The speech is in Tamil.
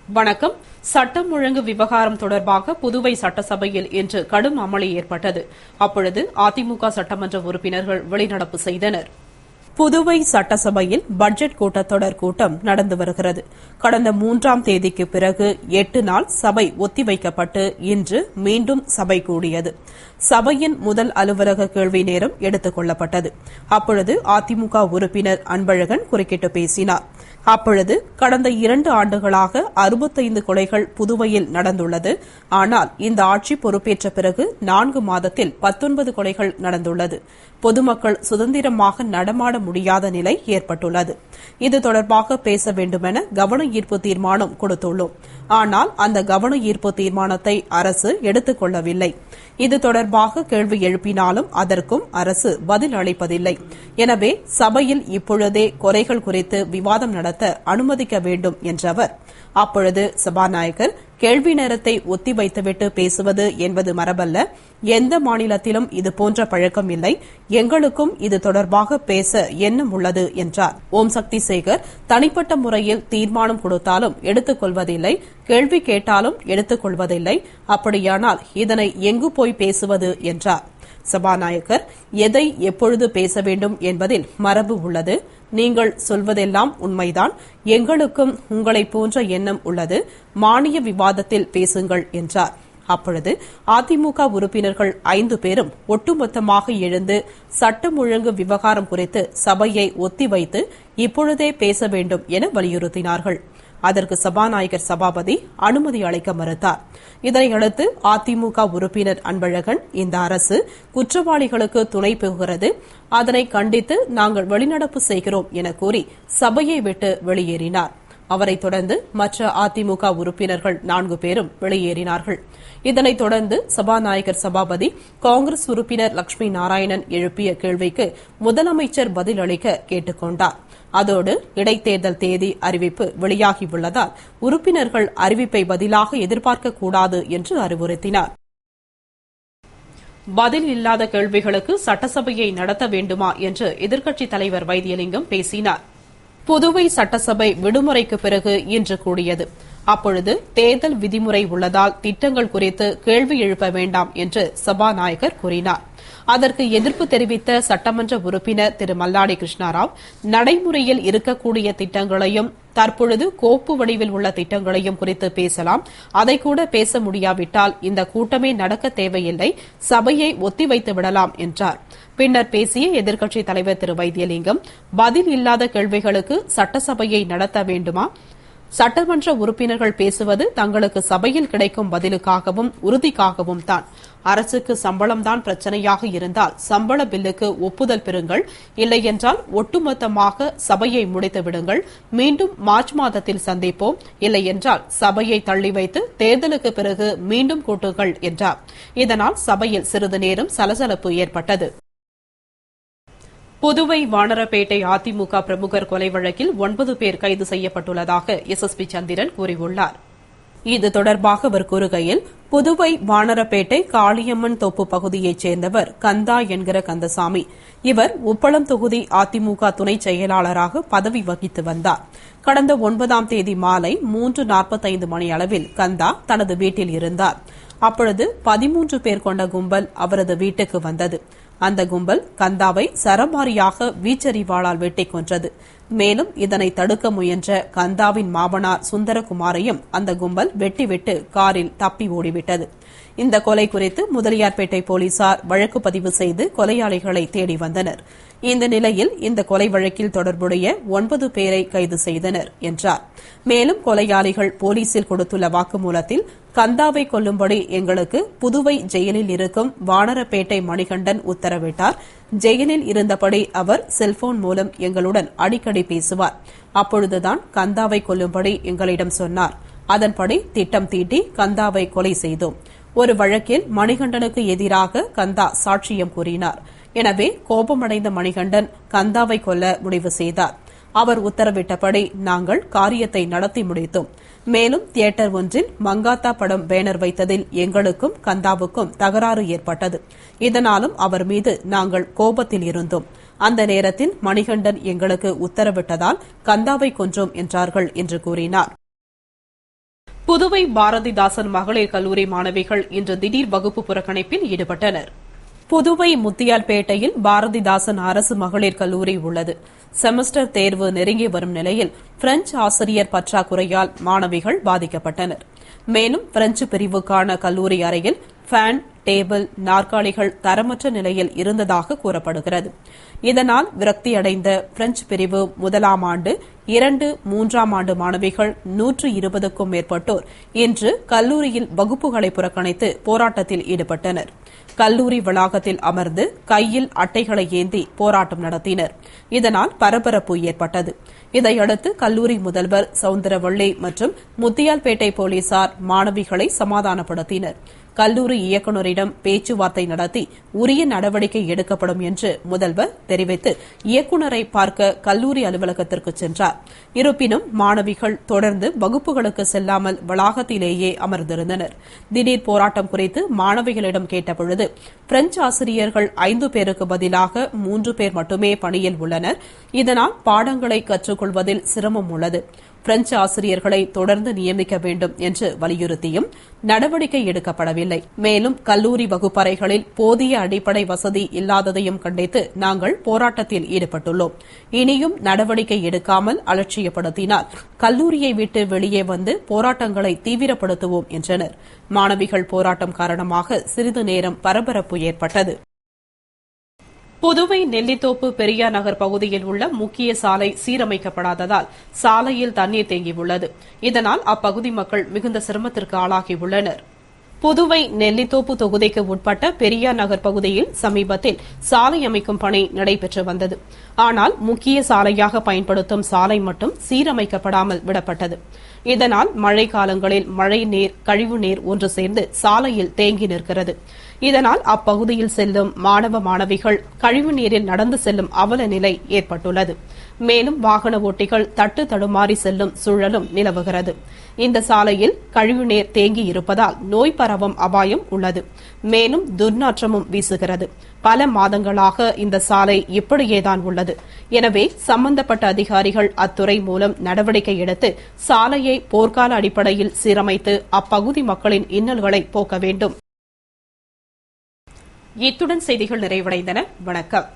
வணக்கம். சட்டம் ஒழுங்கு விவகாரம் தொடர்பாக புதுவை சட்டசபையில் இன்று கடும் அமளி ஏற்பட்டது. அப்பொழுது அதிமுக சட்டமன்ற உறுப்பினர்கள் வெளிநடப்பு செய்தனர். புதுவை சட்டசபையில் பட்ஜெட் கூட்டத்தொடர் கூட்டம் நடந்து வருகிறது. கடந்த 3ஆம் தேதிக்கு பிறகு 8 நாள் சபை ஒத்திவைக்கப்பட்டு இன்று மீண்டும் சபை கூடியது. சபையின் முதல் அலுவலக கேள்வி நேரம் எடுத்துக் கொள்ளப்பட்டது. அப்பொழுது அதிமுக உறுப்பினர் அன்பழகன் குறுக்கிட்டு பேசினார். அப்பொழுது கடந்த 2 ஆண்டுகளாக 65 கொலைகள் புதுவையில் நடந்துள்ளது. ஆனால் இந்த ஆட்சி பொறுப்பேற்ற பிறகு 4 மாதத்தில் 19 கொலைகள் நடந்துள்ளது. பொதுமக்கள் சுதந்திரமாக நடமாட முடியாத நிலை ஏற்பட்டுள்ளது. இது தொடர்பாக பேச வேண்டுமென கவன ஈர்ப்பு தீர்மானம் கொடுத்துள்ளோம். ஆனால் அந்த கவன ஈர்ப்பு தீர்மானத்தை அரசு எடுத்துக் கொள்ளவில்லை. இது தொடர்பாக கேள்வி எழுப்பினாலும் அதற்கும் அரசு பதில் அளிப்பதில்லை. எனவே சபையில் இப்பொழுதே கொலைகள் குறித்து விவாதம் நடத்த அனுமதிக்க வேண்டும் என்றவர். அப்பொழுது சபாநாயகர் கேள்வி நேரத்தை ஒத்திவைத்துவிட்டு பேசுவது என்பது மரபல்ல. எந்த மாநிலத்திலும் இதுபோன்ற பழக்கம் இல்லை. எங்களுக்கும் இது தொடர்பாக பேச எண்ணம் உள்ளது என்றார். ஓம் சக்தி சேகர் தனிப்பட்ட முறையில் தீர்மானம் கொடுத்தாலும் எடுத்துக் கொள்வதில்லை, கேள்வி கேட்டாலும் எடுத்துக் கொள்வதில்லை. அப்படியானால் இதனை எங்கு போய் பேசுவது என்றார். சபாநாயகர் எதை எப்பொழுது பேச வேண்டும் என்பதில் மரபு உள்ளது. நீங்கள் சொல்வதெல்லாம் உண்மைதான். எங்களுக்கும் உங்களைப் போன்ற எண்ணம் உள்ளது. மானிய விவாதத்தில் பேசுங்கள் என்றார். அப்பொழுது அதிமுக உறுப்பினர்கள் 5 பேரும் ஒட்டுமொத்தமாக எழுந்து சட்டம் ஒழுங்கு விவகாரம் குறித்து சபையை ஒத்திவைத்து இப்பொழுதே பேச வேண்டும் என வலியுறுத்தினார்கள். அதற்கு சபாநாயகர் சபாபதி அனுமதி அளிக்க மறுத்தார். இதனையடுத்து அதிமுக உறுப்பினர் அன்பழகன் இந்த அரசு குற்றவாளிகளுக்கு துணை போகிறது, அதனை கண்டித்து நாங்கள் வெளிநடப்பு செய்கிறோம் என கூறி சபையை விட்டு வெளியேறினார். அவரைத் தொடர்ந்து மற்ற அதிமுக உறுப்பினர்கள் 4 பேரும் வெளியேறினார்கள். இதனைத் தொடர்ந்து சபாநாயகர் சபாபதி காங்கிரஸ் உறுப்பினர் லட்சுமி நாராயணன் எழுப்பிய கேள்விக்கு முதலமைச்சர் பதிலளிக்க கேட்டுக் கொண்டார். அதோடு இடைத்தேர்தல் தேதி அறிவிப்பு வெளியாகியுள்ளதால் உறுப்பினர்கள் அறிவிப்பை பதிலாக எதிர்பார்க்கக்கூடாது என்று அறிவுறுத்தினார். பதில் இல்லாத கேள்விகளுக்கு சட்டசபையை நடத்த வேண்டுமா என்று எதிர்க்கட்சித் தலைவர் வைத்தியலிங்கம் பேசினார். புதுவை சட்டசபை விடுமுறைக்கு பிறகு இன்று கூடியது. அப்பொழுது தேர்தல் விதிமுறை உள்ளதால் திட்டங்கள் குறித்து கேள்வி எழுப்ப வேண்டாம் என்று சபாநாயகர் கூறினார். அதற்கு எதிர்ப்பு தெரிவித்த சட்டமன்ற உறுப்பினர் திரு மல்லாடி கிருஷ்ணாராவ் நடைமுறையில் இருக்கக்கூடிய திட்டங்களையும் தற்பொழுது கோப்பு வடிவில் உள்ள திட்டங்களையும் குறித்து பேசலாம், அதை கூட பேச முடியாவிட்டால் இந்த கூட்டமே நடக்க தேவையில்லை, சபையை ஒத்திவைத்து விடலாம் என்றார். பின்னர் பேசிய எதிர்க்கட்சித் தலைவர் திரு வைத்தியலிங்கம் பதில் இல்லாத கேள்விகளுக்கு சட்டசபையை நடத்த வேண்டுமா? சட்டமன்ற உறுப்பினர்கள் பேசுவது தங்களுக்கு சபையில் கிடைக்கும் பதிலுக்காகவும் உறுதிக்காகவும் தான். அரசுக்கு சம்பளம்தான் பிரச்சனையாக இருந்தால் சம்பள பில்லுக்கு ஒப்புதல் பெறுங்கள், இல்லையென்றால் ஒட்டுமொத்தமாக சபையை முடித்து விடுங்கள், மீண்டும் மார்ச் மாதத்தில் சந்திப்போம், இல்லையென்றால் சபையை தள்ளி வைத்து தேர்தலுக்கு பிறகு மீண்டும் கூட்டுங்கள் என்றார். இதனால் சபையில் சிறிது நேரம் சலசலப்பு ஏற்பட்டது. புதுவை வானரப்பேட்டை அதிமுக பிரமுகர் கொலை வழக்கில் 9 பேர் கைது செய்யப்பட்டுள்ளதாக SSP சந்திரன் கூறியுள்ளார். இது தொடர்பாக அவர் கூறுகையில், புதுவை வானரப்பேட்டை காளியம்மன் தோப்பு பகுதியைச் சேர்ந்தவர் கந்தா என்கிற கந்தசாமி. இவர் உப்பளம் தொகுதி அதிமுக துணை செயலாளராக பதவி வகித்து வந்தார். கடந்த 9ஆம் தேதி மாலை 3:45 மணியளவில் கந்தா தனது வீட்டில் இருந்தார். அப்பொழுது 13 பேர் கொண்ட கும்பல் அவரது வீட்டுக்கு வந்தது. அந்த கும்பல் கந்தாவை சரமாரியாக வீச்சரிவாளால் வெட்டிக் கொன்றது. மேலும் இதனை தடுக்க முயன்ற கந்தாவின் மாமனார் சுந்தரகுமாரையும் அந்த கும்பல் வெட்டிவிட்டு காரில் தப்பி ஓடிவிட்டது. இந்த கொலை குறித்து முதலியார்பேட்டை போலீசார் வழக்கு பதிவு செய்து கொலையாளிகளை தேடி வந்தனர். இந்த நிலையில் இந்த கொலை வழக்கில் தொடர்புடைய 9 பேரை கைது செய்தனர் என்றார். மேலும் கொலையாளிகள் போலீசில் கொடுத்துள்ள வாக்குமூலத்தில் கந்தாவை கொல்லும்படி எங்களுக்கு புதுவை ஜெயிலில் இருக்கும் வானரப்பேட்டை மணிகண்டன் உத்தரவிட்டார். ஜெயிலில் இருந்தபடி அவர் செல்போன் மூலம் எங்களுடன் அடிக்கடி பேசுவார். அப்பொழுதுதான் கந்தாவை கொல்லும்படி எங்களிடம் சொன்னார். அதன்படி திட்டம் தீட்டி கந்தாவை கொலை செய்தோம். ஒரு வழக்கில் மணிகண்டனுக்கு எதிராக கந்தா சாட்சியம் கூறினார். எனவே கோபமடைந்த மணிகண்டன் கந்தாவை கொல்ல முடிவு செய்தார். அவர் உத்தரவிட்டபடி நாங்கள் காரியத்தை நடத்தி முடித்தோம். மேலும் தியேட்டர் ஒன்றில் மங்காத்தா படம் பேனர் வைத்ததில் எங்களுக்கும் கந்தாவுக்கும் தகராறு ஏற்பட்டது. இதனாலும் அவர் மீது நாங்கள் கோபத்தில் இருந்தோம். அந்த நேரத்தில் மணிகண்டன் எங்களுக்கு உத்தரவிட்டதால் கந்தாவை கொன்றோம் என்றார்கள் என்று கூறினார். புதுவை பாரதிதாசன் மகளிர் கல்லூரி மாணவிகள் இன்று திடீர் வகுப்பு புறக்கணிப்பில் ஈடுபட்டனர். புதுவை முத்தியால்பேட்டையில் பாரதிதாசன் அரசு மகளிர் கல்லூரி உள்ளது. செமஸ்டர் தேர்வு நெருங்கி வரும் நிலையில் பிரெஞ்சு ஆசிரியர் பற்றாக்குறையால் மாணவிகள் பாதிக்கப்பட்டனர். மேலும் பிரெஞ்சு பிரிவுக்கான கல்லூரி அறையில் ஃபேன், டேபிள், நாற்காலிகள் தரமற்ற நிலையில் இருந்ததாக கூறப்படுகிறது. இதனால் விரக்தியடைந்த பிரெஞ்சு பிரிவு முதலாம் ஆண்டு, 2, 3ஆம் ஆண்டு மாணவிகள் 120க்கும் மேற்பட்டோர் இன்று கல்லூரியில் வகுப்புகளை புறக்கணித்து போராட்டத்தில் ஈடுபட்டனர். கல்லூரி வளாகத்தில் அமர்ந்து கையில் அட்டைகளை ஏந்தி போராட்டம் நடத்தினர். இதனால் பரபரப்பு ஏற்பட்டது. இதையடுத்து கல்லூரி முதல்வர் சவுந்தரவள்ளி மற்றும் முத்தியால்பேட்டை போலீசார் மாணவிகளை சமாதானப்படுத்தினர். கல்லூரி இயக்குநரிடம் பேச்சுவார்த்தை நடத்தி உரிய நடவடிக்கை எடுக்கப்படும் என்று முதல்வர் தெரிவித்து இயக்குநரை பார்க்க கல்லூரி அலுவலகத்திற்கு சென்றார். இருப்பினும் மாணவிகள் தொடர்ந்து வகுப்புகளுக்கு செல்லாமல் வளாகத்திலேயே அமர்ந்திருந்தனர். திடீர் போராட்டம் குறித்து மாணவிகளிடம் கேட்டபொழுது பிரெஞ்சு ஆசிரியர்கள் 5 பேருக்கு பதிலாக 3 பேர் மட்டுமே பணியில் உள்ளனர். இதனால் பாடங்களை கற்றுக்கொள்வதில் சிரமம் உள்ளது. பிரெஞ்சு ஆசிரியர்களை தொடர்ந்து நியமிக்க வேண்டும் என்று வலியுறுத்தியும் நடவடிக்கை எடுக்கப்படவில்லை. மேலும் கல்லூரி வகுப்பறைகளில் போதிய அடிப்படை வசதி இல்லாததையும் கண்டித்து நாங்கள் போராட்டத்தில் ஈடுபட்டுள்ளோம். இனியும் நடவடிக்கை எடுக்காமல் அலட்சியப்படுத்தினால் கல்லூரியை விட்டு வெளியே வந்து போராட்டங்களை தீவிரப்படுத்துவோம் என்றனர். மாணவிகள் போராட்டம் காரணமாக சிறிது நேரம் பரபரப்பு ஏற்பட்டது. புதுவை நெல்லித்தோப்பு பெரியார் நகர் பகுதியில் உள்ள முக்கிய சாலை சீரமைக்கப்படாததால் சாலையில் தண்ணீர் தேங்கியுள்ளது. இதனால் அப்பகுதி மக்கள் மிகுந்த சிரமத்திற்கு ஆளாகியுள்ளனர். புதுவை நெல்லித்தோப்பு தொகுதிக்கு உட்பட்ட பெரியார் நகர் பகுதியில் சமீபத்தில் சாலை அமைக்கும் பணி நடைபெற்று வந்தது. ஆனால் முக்கிய சாலையாக பயன்படுத்தும் சாலை மட்டும் சீரமைக்கப்படாமல் விடப்பட்டது. இதனால் மழை காலங்களில் மழை நீர், கழிவு நீர் ஒன்று சேர்ந்து சாலையில் தேங்கி நிற்கிறது. இதனால் அப்பகுதியில் செல்லும் மாணவ மாணவிகள் கழிவு நீரில் நடந்து செல்லும் அவல நிலை ஏற்பட்டுள்ளது. மேலும் வாகன ஓட்டிகள் தட்டு தடுமாறி செல்லும் சூழலும் நிலவுகிறது. இந்த சாலையில் கழிவுநீர் தேங்கி இருப்பதால் நோய் பரவும் அபாயம் உள்ளது. மேலும் துர்நாற்றமும் வீசுகிறது. பல மாதங்களாக இந்த சாலை இப்படியேதான் உள்ளது. எனவே சம்பந்தப்பட்ட அதிகாரிகள் அத்துறை மூலம் நடவடிக்கை எடுத்து சாலையை போர்க்கால அடிப்படையில் சீரமைத்து அப்பகுதி மக்களின் இன்னல்களை போக்க வேண்டும். இத்துடன் செய்திகள் நிறைவடைந்தன. வணக்கம்.